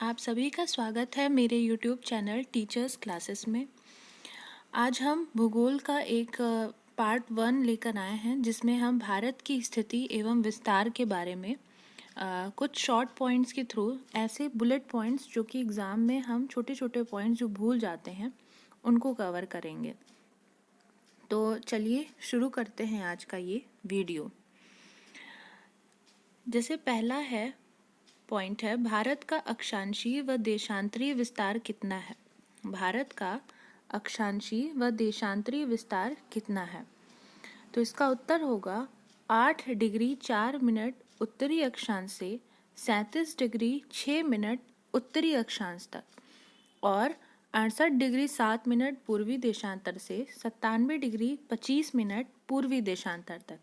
आप सभी का स्वागत है मेरे YouTube चैनल टीचर्स क्लासेस में। आज हम भूगोल का एक पार्ट 1 लेकर आए हैं जिसमें हम भारत की स्थिति एवं विस्तार के बारे में कुछ शॉर्ट पॉइंट्स के थ्रू ऐसे बुलेट पॉइंट्स जो कि एग्ज़ाम में हम छोटे छोटे पॉइंट्स जो भूल जाते हैं उनको कवर करेंगे। तो चलिए शुरू करते हैं आज का ये वीडियो। जैसे पहला पॉइंट है, भारत का अक्षांशीय व देशांतरीय विस्तार कितना है। भारत का अक्षांशीय व देशांतरीय विस्तार कितना है? तो इसका उत्तर होगा 8 डिग्री 4 मिनट उत्तरी अक्षांश से 37 डिग्री 6 मिनट उत्तरी अक्षांश तक और 68 डिग्री 7 मिनट पूर्वी देशांतर से 97 डिग्री 25 मिनट पूर्वी देशांतर तक।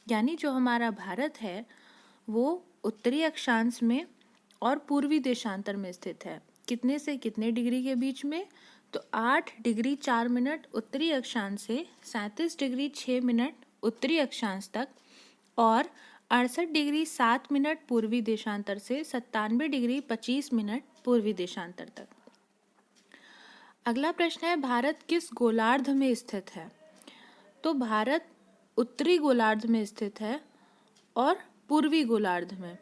यानी जो हमारा भारत है वो उत्तरी अक्षांश में और पूर्वी देशांतर में स्थित है। कितने से कितने डिग्री के बीच में? तो 8 डिग्री 4 मिनट उत्तरी अक्षांश से 37 डिग्री 6 मिनट उत्तरी अक्षांश तक और 68 डिग्री 7 मिनट पूर्वी देशांतर से 97 डिग्री 25 मिनट पूर्वी देशांतर तक। अगला प्रश्न है, भारत किस गोलार्ध में स्थित है? तो भारत उत्तरी गोलार्ध में स्थित है और पूर्वी गोलार्ध में,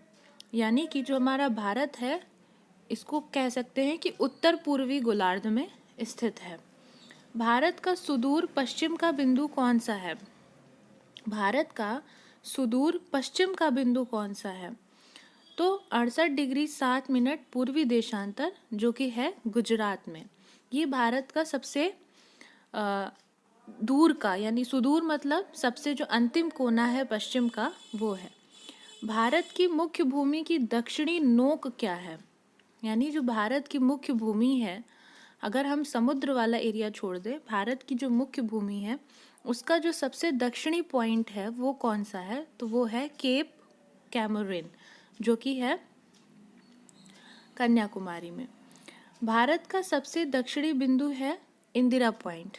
यानी कि जो हमारा भारत है इसको कह सकते हैं कि उत्तर पूर्वी गोलार्ध में स्थित है। भारत का सुदूर पश्चिम का बिंदु कौन सा है? भारत का सुदूर पश्चिम का बिंदु कौन सा है? तो 68 डिग्री 7 मिनट पूर्वी देशांतर जो कि है गुजरात में। ये भारत का सबसे दूर का, यानी सुदूर मतलब सबसे जो अंतिम कोना है पश्चिम का वो है। भारत की मुख्य भूमि की दक्षिणी नोक क्या है? यानी जो भारत की मुख्य भूमि है, अगर हम समुद्र वाला एरिया छोड़ दें, भारत की जो मुख्य भूमि है उसका जो सबसे दक्षिणी पॉइंट है वो कौन सा है? तो वो है केप कैमोरिन जो कि है कन्याकुमारी में। भारत का सबसे दक्षिणी बिंदु है इंदिरा पॉइंट।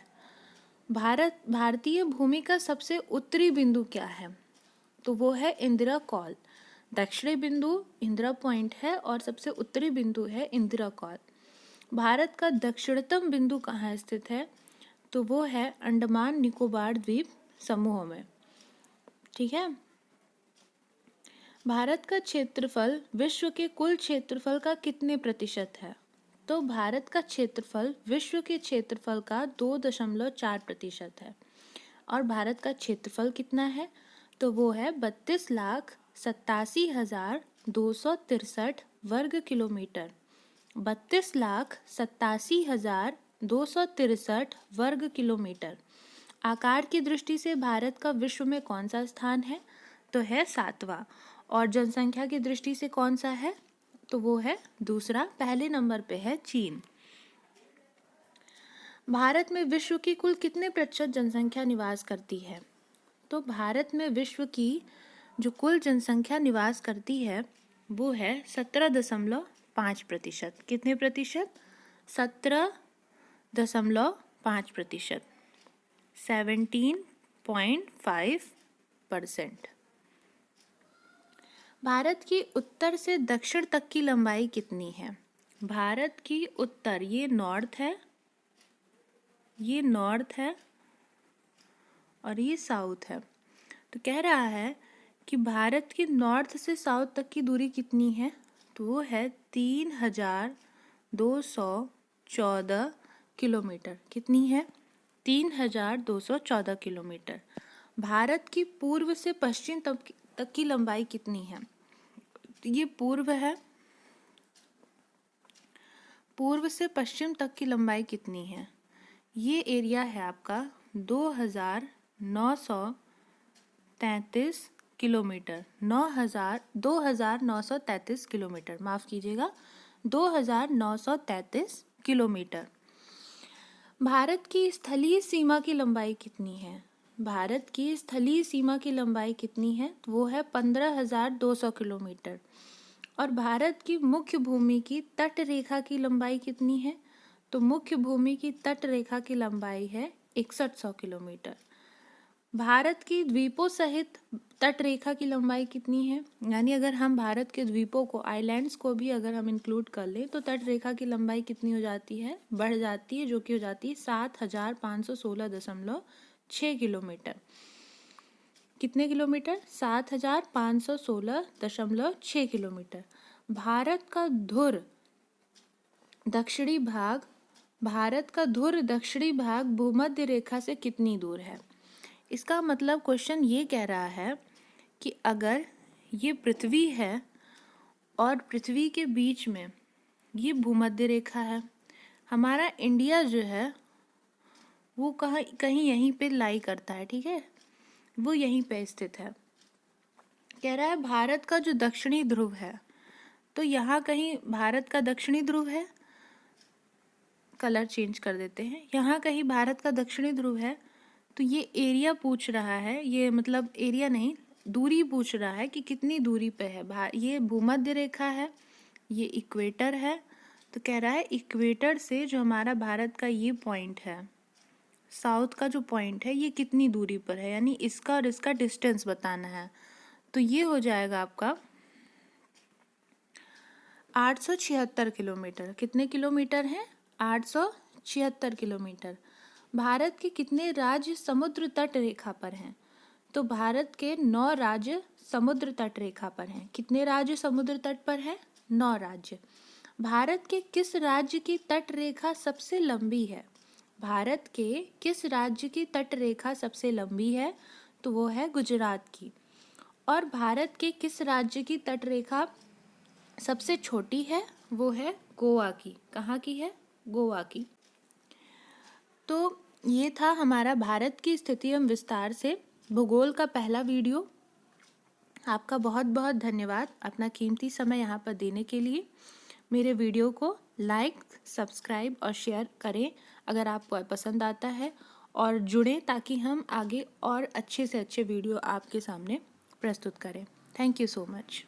भारतीय भूमि का सबसे उत्तरी बिंदु क्या है? तो वो है इंदिरा कॉल। दक्षिणी बिंदु इंदिरा पॉइंट है और सबसे उत्तरी बिंदु है इंदिरा कॉल। भारत का दक्षिणतम बिंदु कहाँ स्थित है? तो वो है अंडमान निकोबार द्वीप समूह में। ठीक है। भारत का क्षेत्रफल विश्व के कुल क्षेत्रफल का कितने प्रतिशत है? तो भारत का क्षेत्रफल विश्व के क्षेत्रफल का 2.4% है। और भारत का क्षेत्रफल कितना है? तो वो है 32,87,263 वर्ग किलोमीटर। 32,87,263 वर्ग किलोमीटर। आकार की दृष्टि से भारत का विश्व में कौन सा स्थान है? तो है 7वां। और जनसंख्या की दृष्टि से कौन सा है? तो वो है दूसरा। पहले नंबर पे है चीन। भारत में विश्व की कुल कितने प्रतिशत जनसंख्या निवास करती है? तो भारत में विश्व की जो कुल जनसंख्या निवास करती है वो है 17.5%। कितने प्रतिशत? 17.5%। 17.5%। भारत की उत्तर से दक्षिण तक की लंबाई कितनी है? भारत की उत्तर, ये नॉर्थ है और ये साउथ है। तो कह रहा है कि भारत की नॉर्थ से साउथ तक की दूरी कितनी है? तो वो है 3,214 किलोमीटर। कितनी है? 3,214 किलोमीटर। भारत की पूर्व से पश्चिम तक की लंबाई कितनी है? तो ये पूर्व है। पूर्व से पश्चिम तक की लंबाई कितनी है? ये एरिया है आपका 2,933 किलोमीटर। 2,933 किलोमीटर, माफ़ कीजिएगा, 2,933 किलोमीटर। भारत की स्थलीय सीमा की लंबाई कितनी है? भारत की स्थलीय सीमा की लंबाई कितनी है? तो वो है 15,200 किलोमीटर। और भारत की मुख्य भूमि की तट रेखा की लंबाई कितनी है? तो मुख्य भूमि की तट रेखा की लंबाई है 6100 किलोमीटर। भारत की द्वीपों सहित तट रेखा की लंबाई कितनी है? यानी अगर हम भारत के द्वीपों को, आइलैंड्स को भी अगर हम इंक्लूड कर लें तो तट रेखा की लंबाई कितनी हो जाती है? बढ़ जाती है, जो कि हो जाती है 7,516.6 किलोमीटर। कितने किलोमीटर? 7,516.6 किलोमीटर। भारत का ध्रुव दक्षिणी भाग भूमध्य रेखा से कितनी दूर है? इसका मतलब क्वेश्चन ये कह रहा है कि अगर ये पृथ्वी है और पृथ्वी के बीच में ये भूमध्य रेखा है, हमारा इंडिया जो है वो कहीं यहीं पे लाई करता है, ठीक है, वो यहीं पे स्थित है। कह रहा है भारत का जो दक्षिणी ध्रुव है, तो यहाँ कहीं भारत का दक्षिणी ध्रुव है, कलर चेंज कर देते हैं, यहाँ कहीं भारत का दक्षिणी ध्रुव है। तो ये एरिया पूछ रहा है, ये मतलब एरिया नहीं, दूरी पूछ रहा है कि कितनी दूरी पे है। ये भूमध्य रेखा है, ये इक्वेटर है, तो कह रहा है इक्वेटर से जो हमारा भारत का ये पॉइंट है, साउथ का जो पॉइंट है, ये कितनी दूरी पर है, यानी इसका और इसका डिस्टेंस बताना है। तो ये हो जाएगा आपका 876 किलोमीटर। कितने किलोमीटर है? 876 किलोमीटर। भारत के कितने राज्य समुद्र तट रेखा पर हैं? तो भारत के 9 राज्य समुद्र तट रेखा पर हैं। कितने राज्य समुद्र तट पर हैं? 9 राज्य। भारत के किस राज्य की तट रेखा सबसे लंबी है? भारत के किस राज्य की तट रेखा सबसे लंबी है? तो वो है गुजरात की। और भारत के किस राज्य की तट रेखा सबसे छोटी है? वो है गोवा की। कहाँ की है? गोवा की। तो ये था हमारा भारत की स्थिति एवं विस्तार से भूगोल का पहला वीडियो। आपका बहुत बहुत धन्यवाद अपना कीमती समय यहाँ पर देने के लिए। मेरे वीडियो को लाइक, सब्सक्राइब और शेयर करें अगर आपको पसंद आता है, और जुड़ें ताकि हम आगे और अच्छे से अच्छे वीडियो आपके सामने प्रस्तुत करें। Thank you so much.